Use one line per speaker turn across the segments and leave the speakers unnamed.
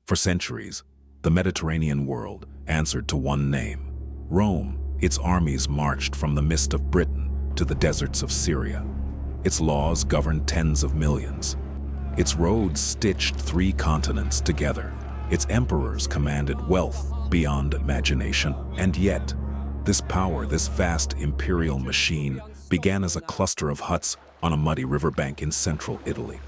For centuries, the Mediterranean world answered to one name: Rome. Its armies marched from the mist of Britain to the deserts of Syria. Its laws governed tens of millions. Its roads stitched 3 continents together. Its emperors commanded wealth beyond imagination. And yet, this power, this vast imperial machine, began as a cluster of huts on a muddy riverbank in central Italy.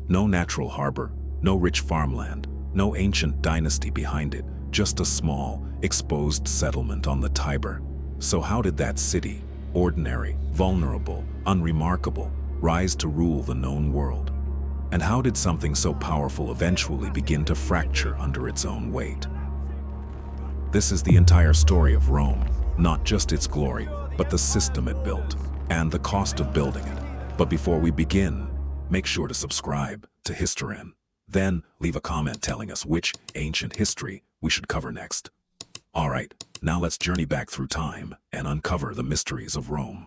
No natural harbor, no rich farmland, no ancient dynasty behind it, just a small, exposed settlement on the Tiber. So how did that city, ordinary, vulnerable, unremarkable, rise to rule the known world? And how did something so powerful eventually begin to fracture under its own weight? This is the entire story of Rome, not just its glory, but the system it built, and the cost of building it. But before we begin, make sure to subscribe to History. Then leave a comment telling us which ancient history we should cover next. Alright, now let's journey back through time and uncover the mysteries of Rome.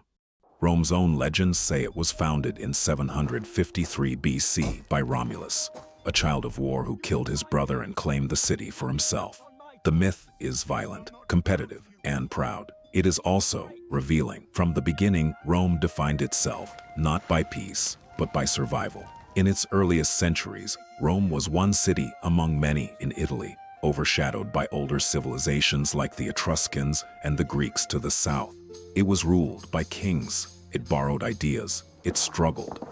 Rome's own legends say it was founded in 753 BC by Romulus, a child of war who killed his brother and claimed the city for himself. The myth is violent, competitive, and proud. It is also revealing. From the beginning, Rome defined itself not by peace, but by survival. In its earliest centuries, Rome was one city among many in Italy, overshadowed by older civilizations like the Etruscans and the Greeks to the south. It was ruled by kings. It borrowed ideas. It struggled.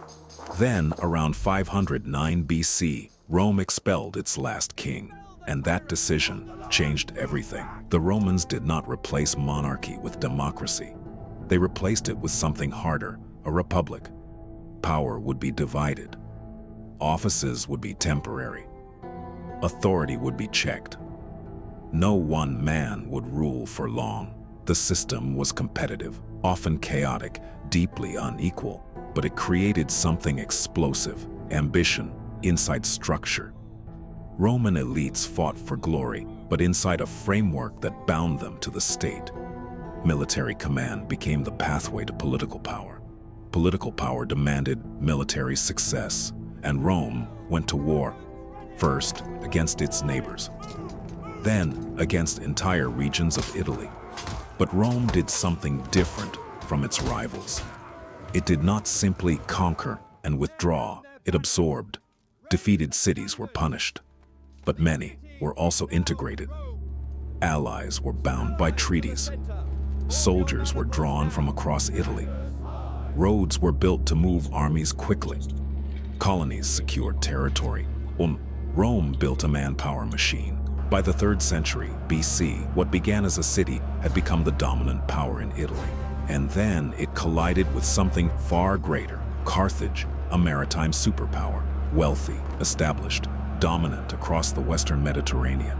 Then, around 509 BC, Rome expelled its last king, and that decision changed everything. The Romans did not replace monarchy with democracy. They replaced it with something harder, a republic. Power would be divided. Offices would be temporary. Authority would be checked. No one man would rule for long. The system was competitive, often chaotic, deeply unequal, but it created something explosive: ambition inside structure. Roman elites fought for glory, but inside a framework that bound them to the state. Military command became the pathway to political power. Political power demanded military success, and Rome went to war, first against its neighbors, then against entire regions of Italy. But Rome did something different from its rivals. It did not simply conquer and withdraw, it absorbed. Defeated cities were punished, but many were also integrated. Allies were bound by treaties. Soldiers were drawn from across Italy. Roads were built to move armies quickly. Colonies secured territory. Rome built a manpower machine. By the 3rd century BC, what began as a city had become the dominant power in Italy. And then it collided with something far greater: Carthage, a maritime superpower, wealthy, established, dominant across the Western Mediterranean.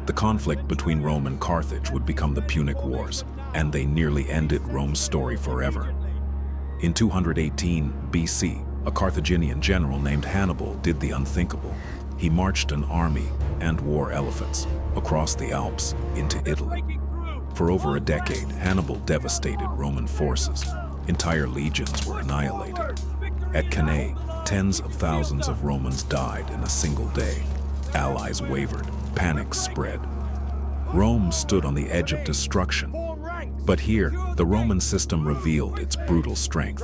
The conflict between Rome and Carthage would become the Punic Wars, and they nearly ended Rome's story forever. In 218 BC, a Carthaginian general named Hannibal did the unthinkable. He marched an army and war elephants across the Alps into Italy. For over a decade, Hannibal devastated Roman forces. Entire legions were annihilated. At Cannae, tens of thousands of Romans died in a single day. Allies wavered, panic spread. Rome stood on the edge of destruction. But here, the Roman system revealed its brutal strength.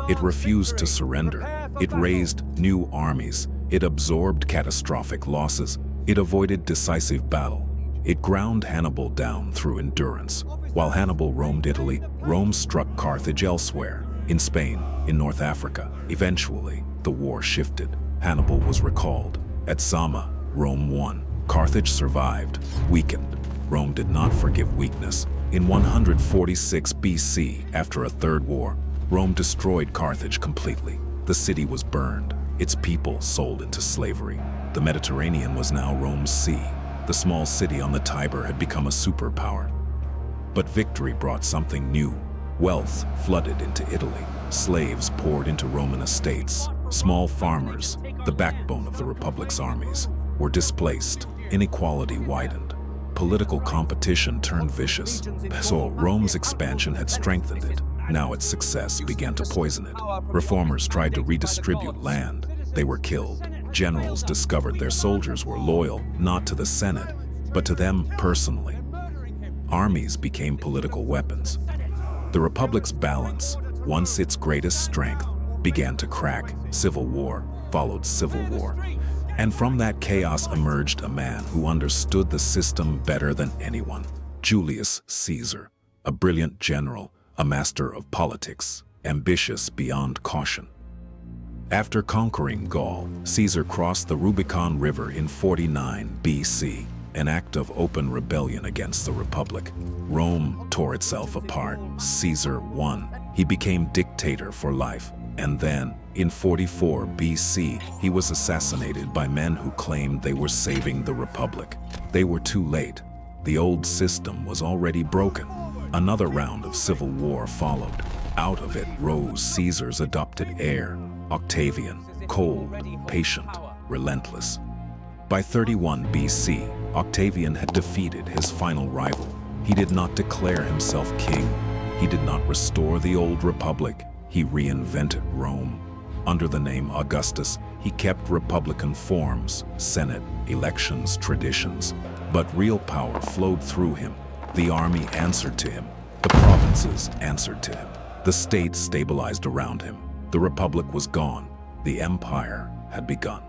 It refused to surrender. It raised new armies. It absorbed catastrophic losses. It avoided decisive battle. It ground Hannibal down through endurance. While Hannibal roamed Italy, Rome struck Carthage elsewhere, in Spain, in North Africa. Eventually, the war shifted. Hannibal was recalled. At Zama, Rome won. Carthage survived, weakened. Rome did not forgive weakness. In 146 BC, after a third war, Rome destroyed Carthage completely. The city was burned, its people sold into slavery. The Mediterranean was now Rome's sea. The small city on the Tiber had become a superpower. But victory brought something new. Wealth flooded into Italy. Slaves poured into Roman estates. Small farmers, the backbone of the Republic's armies, were displaced. Inequality widened. Political competition turned vicious. So Rome's expansion had strengthened it. Now its success began to poison it. Reformers tried to redistribute land. They were killed. Generals discovered their soldiers were loyal not to the Senate, but to them personally. Armies became political weapons. The Republic's balance, once its greatest strength, began to crack. Civil war followed civil war. And from that chaos emerged a man who understood the system better than anyone: Julius Caesar, a brilliant general, a master of politics, ambitious beyond caution. After conquering Gaul, Caesar crossed the Rubicon River in 49 BC, an act of open rebellion against the Republic. Rome tore itself apart. Caesar won. He became dictator for life. And then, in 44 BC, he was assassinated by men who claimed they were saving the Republic. They were too late. The old system was already broken. Another round of civil war followed. Out of it rose Caesar's adopted heir, Octavian, cold, patient, relentless. By 31 BC, Octavian had defeated his final rival. He did not declare himself king. He did not restore the old republic. He reinvented Rome. Under the name Augustus, he kept republican forms, Senate, elections, traditions. But real power flowed through him. The army answered to him. The provinces answered to him. The state stabilized around him. The republic was gone. The empire had begun.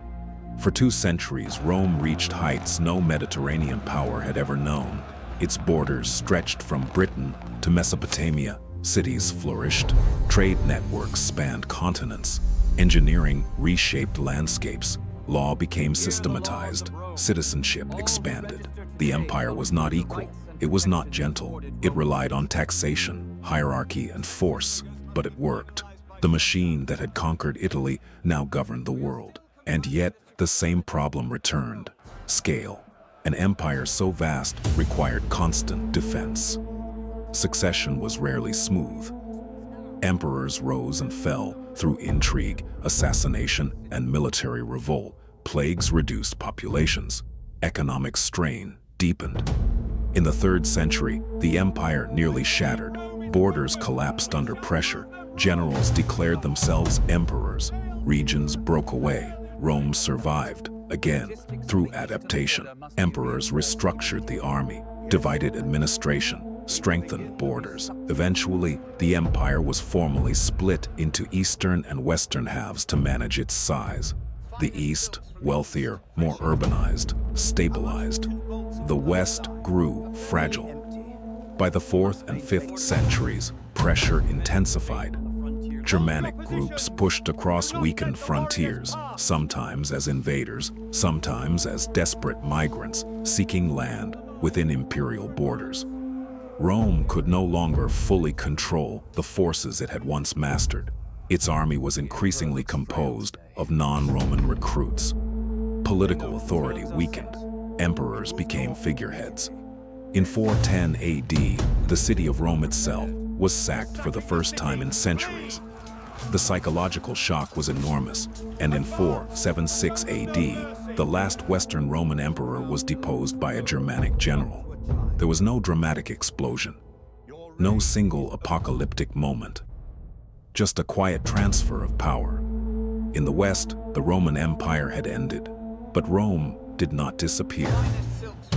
For 2 centuries, Rome reached heights no Mediterranean power had ever known. Its borders stretched from Britain to Mesopotamia. Cities flourished. Trade networks spanned continents. Engineering reshaped landscapes. Law became systematized. Citizenship expanded. The empire was not equal. It was not gentle. It relied on taxation, hierarchy, and force. But it worked. The machine that had conquered Italy now governed the world. And yet, the same problem returned: scale. An empire so vast required constant defense. Succession was rarely smooth. Emperors rose and fell through intrigue, assassination, and military revolt. Plagues reduced populations. Economic strain deepened. In the 3rd century, the empire nearly shattered. Borders collapsed under pressure. Generals declared themselves emperors. Regions broke away. Rome survived, again, through adaptation. Emperors restructured the army, divided administration, strengthened borders. Eventually, the empire was formally split into eastern and western halves to manage its size. The east, wealthier, more urbanized, stabilized. The west grew fragile. By the 4th and 5th centuries, pressure intensified. Germanic groups pushed across weakened frontiers, sometimes as invaders, sometimes as desperate migrants seeking land within imperial borders. Rome could no longer fully control the forces it had once mastered. Its army was increasingly composed of non-Roman recruits. Political authority weakened. Emperors became figureheads. In 410 AD, the city of Rome itself was sacked for the first time in centuries. The psychological shock was enormous, and in 476 AD, the last Western Roman emperor was deposed by a Germanic general. There was no dramatic explosion, no single apocalyptic moment, just a quiet transfer of power. In the West, the Roman Empire had ended, but Rome did not disappear.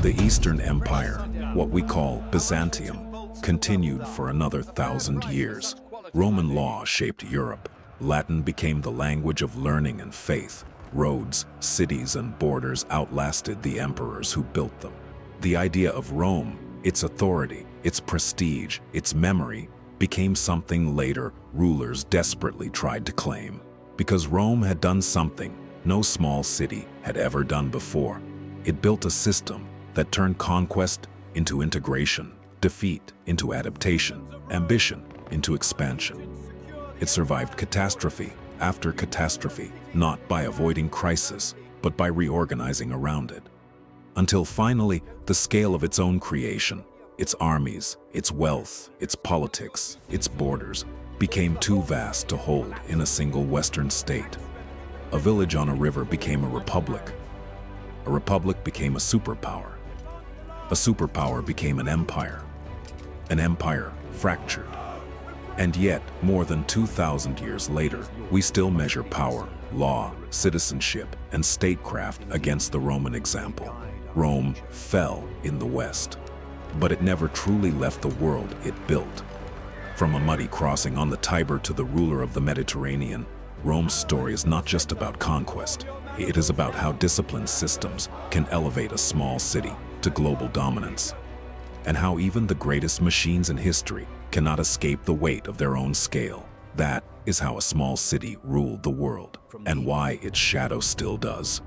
The Eastern Empire, what we call Byzantium, continued for another 1,000 years. Roman law shaped Europe. Latin became the language of learning and faith. Roads, cities, and borders outlasted the emperors who built them. The idea of Rome, its authority, its prestige, its memory, became something later rulers desperately tried to claim. Because Rome had done something no small city had ever done before. It built a system that turned conquest into integration, defeat into adaptation, ambition into expansion. It survived catastrophe after catastrophe, not by avoiding crisis, but by reorganizing around it. Until finally, the scale of its own creation, its armies, its wealth, its politics, its borders, became too vast to hold in a single Western state. A village on a river became a republic. A republic became a superpower. A superpower became an empire. An empire fractured. And yet, more than 2,000 years later, we still measure power, law, citizenship, and statecraft against the Roman example. Rome fell in the West, but it never truly left the world it built. From a muddy crossing on the Tiber to the ruler of the Mediterranean, Rome's story is not just about conquest. It is about how disciplined systems can elevate a small city to global dominance, and how even the greatest machines in history cannot escape the weight of their own scale. That is how a small city ruled the world, and why its shadow still does.